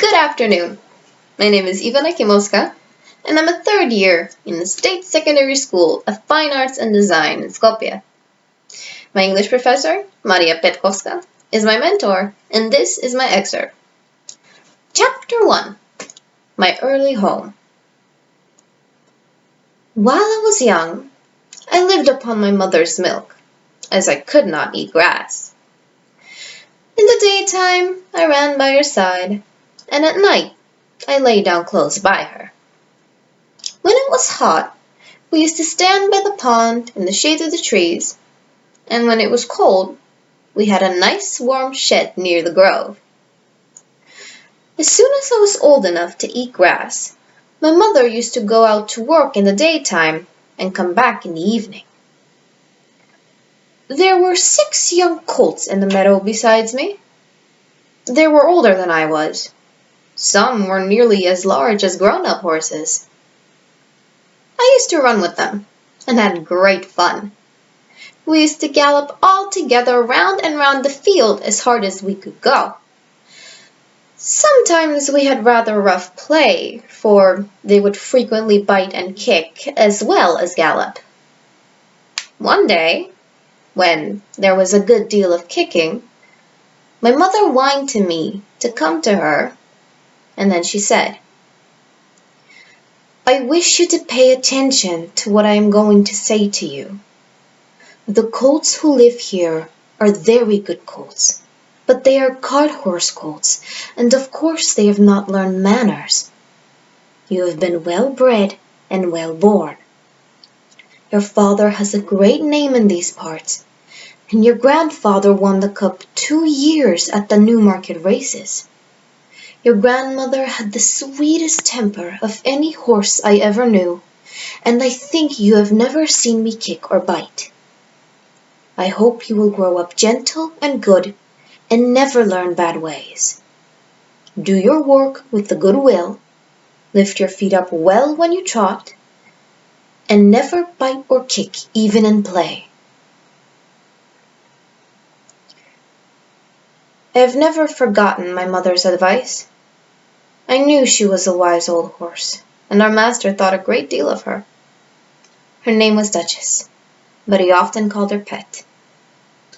Good afternoon. My name is Ivana Kimovska, and I'm a third year in the State Secondary School of Fine Arts and Design in Skopje. My English professor, Marija Petkovska, is my mentor, and this is my excerpt. Chapter 1. My Early Home. While I was young, I lived upon my mother's milk, as I could not eat grass. In the daytime, I ran by her side, and at night, I lay down close by her. When it was hot, we used to stand by the pond in the shade of the trees, and when it was cold, we had a nice warm shed near the grove. As soon as I was old enough to eat grass, my mother used to go out to work in the daytime and come back in the evening. There were 6 young colts in the meadow besides me. They were older than I was. Some were nearly as large as grown-up horses. I used to run with them and had great fun. We used to gallop all together round and round the field as hard as we could go. Sometimes we had rather rough play, for they would frequently bite and kick as well as gallop. One day, when there was a good deal of kicking, my mother whined to me to come to her, and then she said, "I wish you to pay attention to what I am going to say to you. The colts who live here are very good colts, but they are cart horse colts, and of course they have not learned manners. You have been well bred and well born. Your father has a great name in these parts, and your grandfather won the cup 2 years at the Newmarket races. Your grandmother had the sweetest temper of any horse I ever knew, and I think you have never seen me kick or bite. I hope you will grow up gentle and good and never learn bad ways. Do your work with a good will, lift your feet up well when you trot, and never bite or kick even in play." I have never forgotten my mother's advice. I knew she was a wise old horse, and our master thought a great deal of her. Her name was Duchess, but he often called her Pet.